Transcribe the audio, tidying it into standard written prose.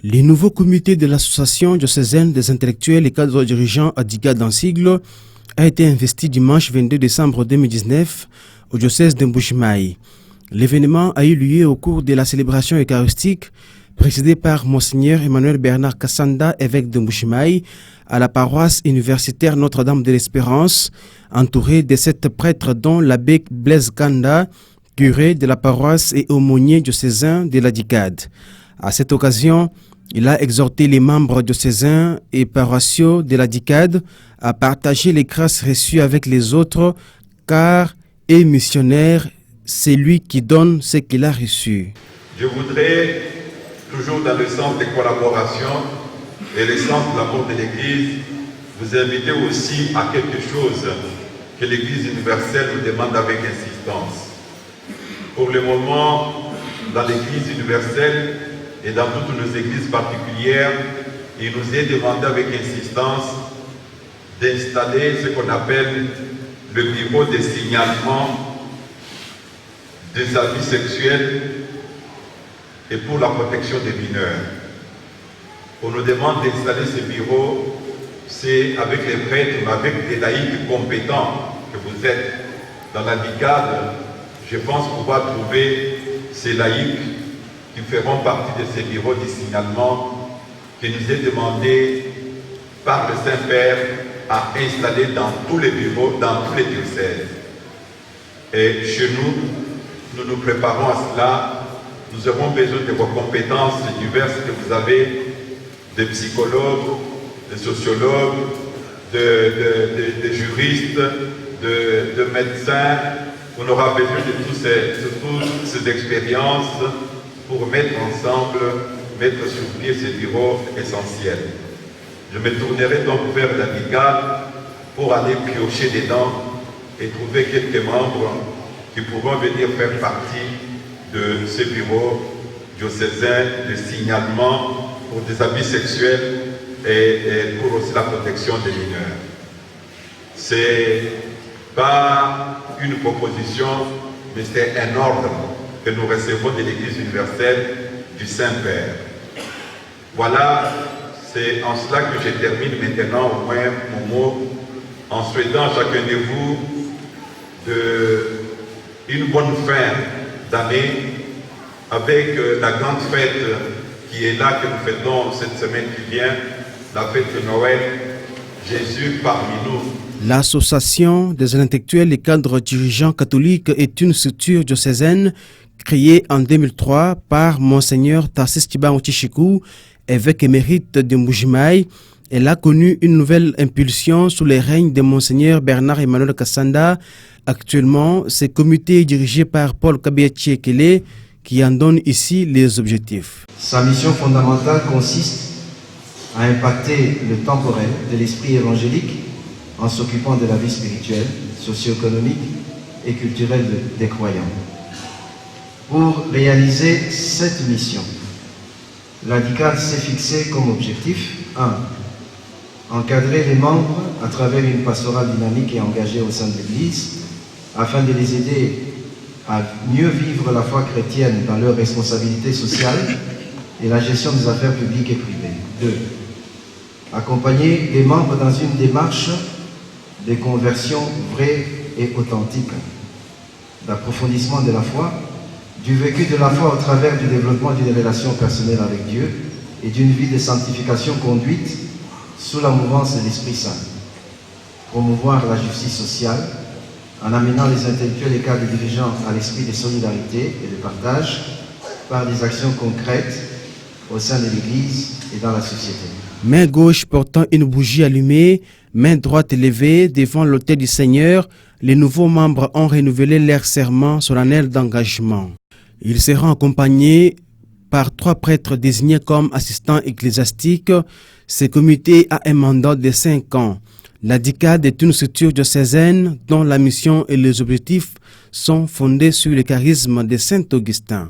Les nouveaux comités de l'association diocésaine des intellectuels et cadres dirigeants ADICAD en sigle a été investi dimanche 22 décembre 2019 au diocèse de Mbuji-Mayi. L'événement a eu lieu au cours de la célébration eucharistique présidée par Monseigneur Emmanuel Bernard Kassanda, évêque de Mbuji-Mayi, à la paroisse universitaire Notre-Dame de l'Espérance, entouré de 7 prêtres dont l'abbé Blaise Kanda, curé de la paroisse et aumônier diocésain de l'ADICAD. À cette occasion, il a exhorté les membres diocésains et paroissiaux de l'ADICAD à partager les grâces reçues avec les autres, car est missionnaire, c'est lui qui donne ce qu'il a reçu. Je voudrais, toujours dans le sens des collaborations et le sens de l'amour de l'Église, vous inviter aussi à quelque chose que l'Église universelle nous demande avec insistance. Pour le moment, dans l'Église universelle et dans toutes nos églises particulières, il nous est demandé avec insistance d'installer ce qu'on appelle le bureau de signalement des abus sexuels et pour la protection des mineurs. On nous demande d'installer ce bureau, c'est avec les prêtres, mais avec des laïcs compétents que vous êtes dans l'ADICAD. Je pense pouvoir trouver ces laïcs qui feront partie de ces bureaux de signalement qui nous est demandé par le Saint-Père à installer dans tous les bureaux, dans tous les diocèses. Et chez nous, nous nous préparons à cela. Nous aurons besoin de vos compétences diverses que vous avez, de psychologues, de sociologues, de juristes, de médecins. On aura besoin de toutes ces expériences pour mettre ensemble, mettre sur pied ces bureaux essentiels. Je me tournerai donc vers l'ADICAD pour aller piocher dedans et trouver quelques membres qui pourront venir faire partie de ces bureaux diocésains de signalement pour des abus sexuels et pour aussi la protection des mineurs. C'est pas une proposition, mais c'est un ordre que nous recevons de l'Église universelle du Saint-Père. Voilà, c'est en cela que je termine maintenant au moins mon mot, en souhaitant à chacun de vous une bonne fin d'année avec la grande fête qui est là, que nous fêtons cette semaine qui vient, la fête de Noël, Jésus parmi nous. L'Association des intellectuels et cadres dirigeants catholiques est une structure diocésaine créée en 2003 par Monseigneur Tarsis Tshibangou-Tchishikou, évêque émérite de Mbuji-Mayi. Elle a connu une nouvelle impulsion sous les règnes de Monseigneur Bernard Emmanuel Kassanda. Actuellement, ce comité est dirigé par Paul Kabiachi-Ekele qui en donne ici les objectifs. Sa mission fondamentale consiste à impacter le temporel de l'esprit évangélique en s'occupant de la vie spirituelle, socio-économique et culturelle des croyants. Pour réaliser cette mission, l'ADICAD s'est fixé comme objectif 1. Encadrer les membres à travers une pastorale dynamique et engagée au sein de l'Église afin de les aider à mieux vivre la foi chrétienne dans leurs responsabilités sociales et la gestion des affaires publiques et privées. 2. Accompagner les membres dans une démarche de conversion vraie et authentique, d'approfondissement de la foi, du vécu de la foi au travers du développement d'une relation personnelle avec Dieu et d'une vie de sanctification conduite sous la mouvance de l'Esprit Saint. Promouvoir la justice sociale en amenant les intellectuels et cadres dirigeants à l'esprit de solidarité et de partage par des actions concrètes au sein de l'Église et dans la société. Main gauche portant une bougie allumée, main droite levée devant l'autel du Seigneur, les nouveaux membres ont renouvelé leur serment solennel d'engagement. Ils seront accompagnés par 3 prêtres désignés comme assistants ecclésiastiques. Ce comité a un mandat de 5 ans. L'ADICAD est une structure diocésaine dont la mission et les objectifs sont fondés sur le charisme de Saint Augustin.